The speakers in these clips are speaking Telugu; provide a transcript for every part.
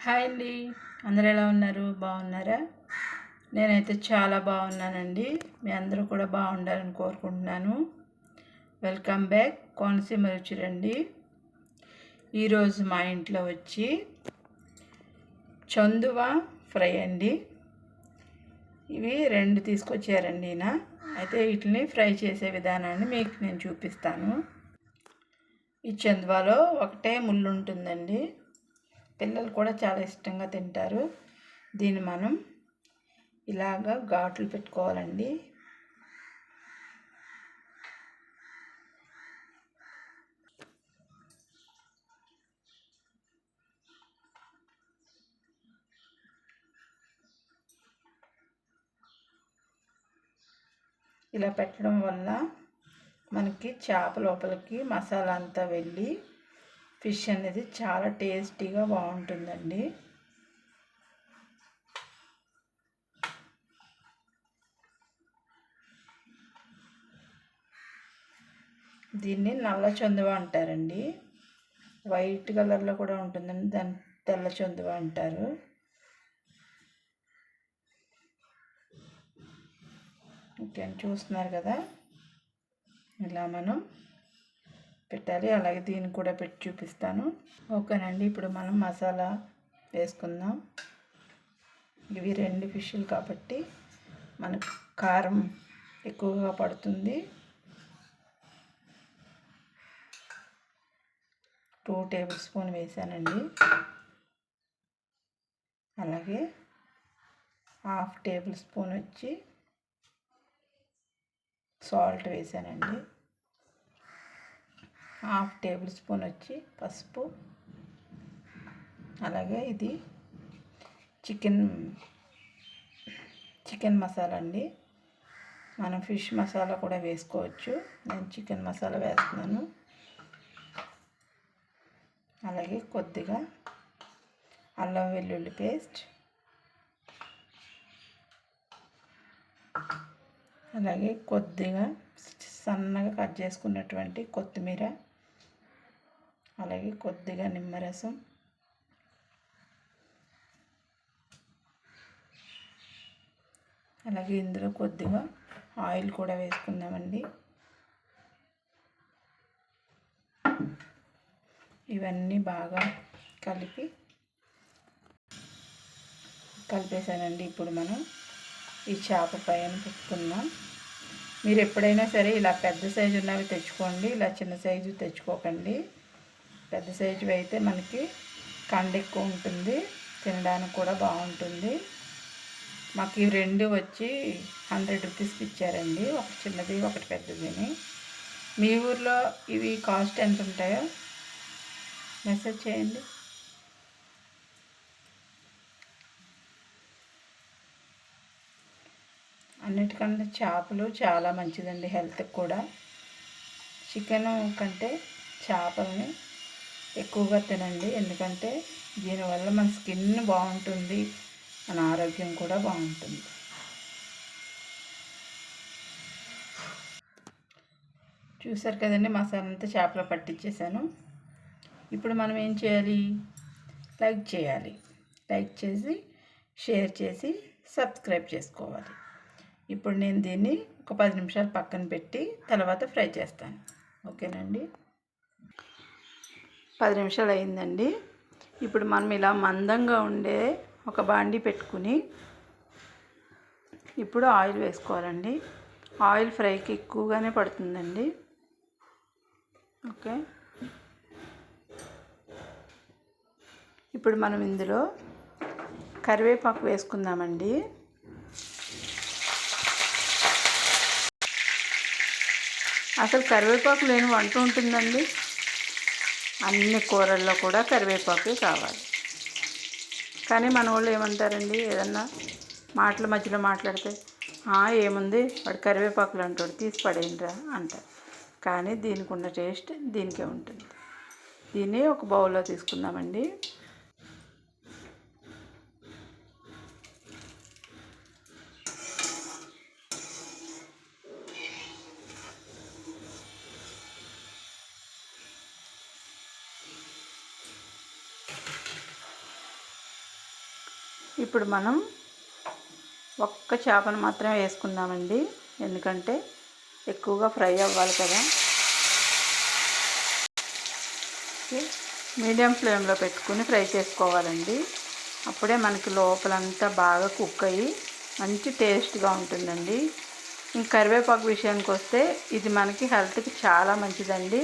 హాయ్ అండి. అందరూ ఎలా ఉన్నారు? బాగున్నారా? నేనైతే చాలా బాగున్నానండి. మీ అందరూ కూడా బాగుండాలని కోరుకుంటున్నాను. వెల్కమ్ బ్యాక్ కోనసీమ రుచులండి. ఈరోజు మా ఇంట్లో వచ్చి చందువ ఫ్రై అండి. ఇవి 2 తీసుకొచ్చారండి ఈయన. అయితే వీటిని ఫ్రై చేసే విధానాన్ని మీకు నేను చూపిస్తాను. ఈ చందువలో ఒకటే ముళ్ళు ఉంటుందండి. పిల్లలు కూడా చాలా ఇష్టంగా తింటారు. దీన్ని మనం ఇలాగా ఘాట్లు పెట్టుకోవాలండి. ఇలా పెట్టడం వల్ల మనకి చేప లోపలికి మసాలా అంతా వెళ్ళి ఫిష్ అనేది చాలా టేస్టీగా బాగుంటుందండి. దీన్ని నల్ల చందువ అంటారండి. వైట్ కలర్లో కూడా ఉంటుందండి, దాన్ని తెల్ల చందువ అంటారు. ఓకే, చూస్తున్నారు కదా, ఇలా మనం పెట్టాలి. అలాగే దీన్ని కూడా పెట్టి చూపిస్తాను. ఓకేనండి, ఇప్పుడు మనం మసాలా వేసుకుందాం. ఇవి 2 ఫిష్లు కాబట్టి మనకు కారం ఎక్కువగా పడుతుంది. 2 టేబుల్ స్పూన్ వేసానండి. అలాగే 1/2 టేబుల్ స్పూన్ వచ్చి సాల్ట్ వేసానండి. 1/2 టేబుల్ స్పూన్ వచ్చి పసుపు. అలాగే ఇది చికెన్ మసాలా అండి. మనం ఫిష్ మసాలా కూడా వేసుకోవచ్చు. నేను చికెన్ మసాలా వేస్తున్నాను. అలాగే కొద్దిగా అల్లం వెల్లుల్లి పేస్ట్, అలాగే కొద్దిగా సన్నగా కట్ చేసుకున్నటువంటి కొత్తిమీర, అలాగే కొద్దిగా నిమ్మరసం, అలాగే ఇందులో కొద్దిగా ఆయిల్ కూడా వేసుకుందామండి. ఇవన్నీ బాగా కలిపేసానండి. ఇప్పుడు మనం ఈ చేప పైన పెట్టుకుందాం. మీరు ఎప్పుడైనా సరే ఇలా పెద్ద సైజు ఉన్నవి తెచ్చుకోండి, ఇలా చిన్న సైజు తెచ్చుకోకండి. పెద్ద సైజు అయితే మనకి కండ ఎక్కువ ఉంటుంది, తినడానికి కూడా బాగుంటుంది. మాకు ఈ 2 వచ్చి 100 రూపీస్కి ఇచ్చారండి. ఒకటి చిన్నది, ఒకటి పెద్దదిని. మీ ఊర్లో ఇవి కాస్ట్ ఎంత ఉంటాయో మెసేజ్ చేయండి. అన్నిటికంటే చేపలు చాలా మంచిదండి హెల్త్కి కూడా. చికెన్ కంటే చేపలని ఎక్కువగా తినండి, ఎందుకంటే దీనివల్ల మన స్కిన్ బాగుంటుంది, మన ఆరోగ్యం కూడా బాగుంటుంది. చూసారు కదండి, మసాలా అంతా చేపలో పట్టించేసాను. ఇప్పుడు మనం ఏం చేయాలి? లైక్ చేయాలి. లైక్ చేసి షేర్ చేసి సబ్స్క్రైబ్ చేసుకోవాలి. ఇప్పుడు నేను దీన్ని ఒక 10 నిమిషాలు పక్కన పెట్టి తర్వాత ఫ్రై చేస్తాను. ఓకేనండి, 10 నిమిషాలు అయిందండి. ఇప్పుడు మనం ఇలా మందంగా ఉండే ఒక బాండీ పెట్టుకుని ఇప్పుడు ఆయిల్ వేసుకోవాలండి. ఆయిల్ ఫ్రైకి ఎక్కువగానే పడుతుందండి. ఓకే, ఇప్పుడు మనం ఇందులో కరివేపాకు వేసుకుందామండి. అసలు కరివేపాకు లేని వంట ఉంటుందండి? అన్ని కూరల్లో కూడా కరివేపాకు కావాలి. కానీ మన వాళ్ళు ఏమంటారండి, ఏదన్నా మాటల మధ్యలో మాట్లాడితే ఏముంది వాడు కరివేపాకులు అంటాడు, తీసి పడేయండిరా అంటారు. కానీ దీనికి ఉన్న టేస్ట్ దీనికే ఉంటుంది. దీన్ని ఒక బౌల్లో తీసుకుందామండి. ఇప్పుడు మనం ఒక్క చేపను మాత్రమే వేసుకుందామండి, ఎందుకంటే ఎక్కువగా ఫ్రై అవ్వాలి కదా. మీడియం ఫ్లేమ్లో పెట్టుకుని ఫ్రై చేసుకోవాలండి. అప్పుడే మనకి లోపలంతా బాగా కుక్ అయ్యి మంచి టేస్ట్గా ఉంటుందండి. ఇంక కరివేపాకు విషయానికి వస్తే ఇది మనకి హెల్త్కి చాలా మంచిదండి.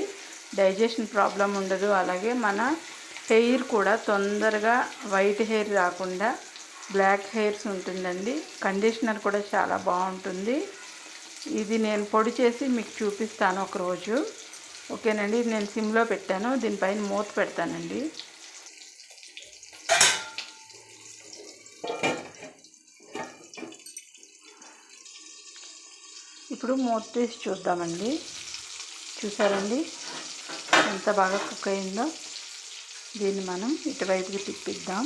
డైజెషన్ ప్రాబ్లం ఉండదు. అలాగే మన హెయిర్ కూడా తొందరగా వైట్ హెయిర్ రాకుండా బ్లాక్ హెయిర్స్ ఉంటుందండి. కండిషనర్ కూడా చాలా బాగుంటుంది. ఇది నేను పొడి చేసి మీకు చూపిస్తాను ఒకరోజు. ఓకేనండి, నేను సిమ్లో పెట్టాను. దీనిపైన మూత పెడతానండి. ఇప్పుడు మూత తీసి చూద్దామండి. చూసారండి ఎంత బాగా కుక్ అయిందో. దీన్ని మనం ఇటువైపుకి తిప్పిద్దాం.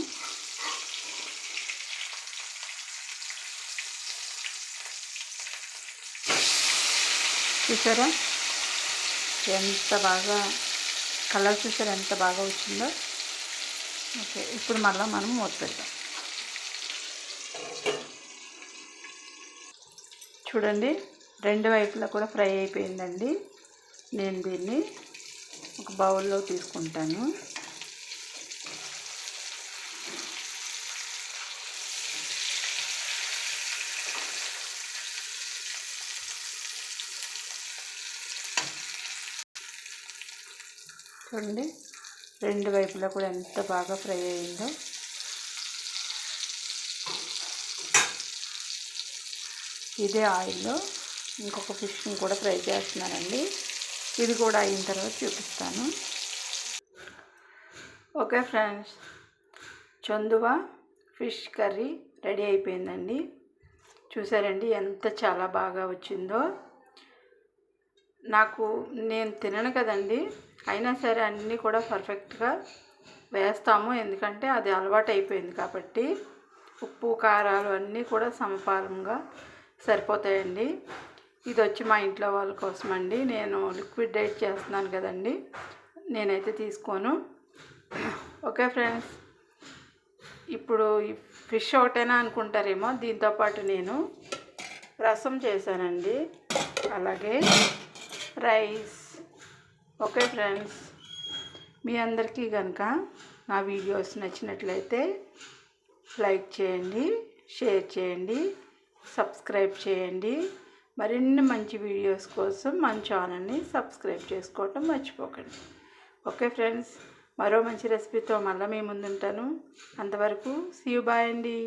చూసారా ఎంత బాగా కలర్, చూసారా ఎంత బాగా వచ్చిందో. ఓకే, ఇప్పుడు మళ్ళీ మనం మూత పెడదాం. చూడండి రెండు వైపులా కూడా ఫ్రై అయిపోయిందండి. నేను దీన్ని ఒక బౌల్లో తీసుకుంటాను. చూడండి రెండు వైపులా కూడా ఎంత బాగా ఫ్రై అయిందో. ఇదే ఆయిల్లో ఇంకొక ఫిష్ని కూడా ఫ్రై చేస్తున్నానండి. ఇది కూడా అయిన తర్వాత చూపిస్తాను. ఓకే ఫ్రెండ్స్, చందువా ఫిష్ కర్రీ రెడీ అయిపోయిందండి. చూసారండి ఎంత చాలా బాగా వచ్చిందో. నేను తినను కదండి, అయినా సరే అన్నీ కూడా పర్ఫెక్ట్గా వేస్తాము, ఎందుకంటే అది అలవాటు అయిపోయింది కాబట్టి. ఉప్పు కారాలు అన్నీ కూడా సమపాలంగా సరిపోతాయండి. ఇది వచ్చి మా ఇంట్లో వాళ్ళ కోసం అండి. నేను లిక్విడ్ డైట్ చేస్తున్నాను కదండి, నేనైతే తీసుకోను. ఓకే ఫ్రెండ్స్, ఇప్పుడు ఈ ఫిష్ ఒకటేనా అనుకుంటారేమో, దీంతోపాటు నేను రసం చేశానండి, అలాగే రైస్. ఓకే ఫ్రెండ్స్, మీ అందరికీ కనుక నా వీడియోస్ నచ్చినట్లయితే లైక్ చేయండి, షేర్ చేయండి, సబ్స్క్రైబ్ చేయండి. మరిన్ని మంచి వీడియోస్ కోసం మన ఛానల్ని సబ్స్క్రైబ్ చేసుకోవటం మర్చిపోకండి. ఓకే ఫ్రెండ్స్, మరో మంచి రెసిపీతో మళ్ళీ మీ ముందుంటాను. అంతవరకు సీ యు, బాయ్ అండి.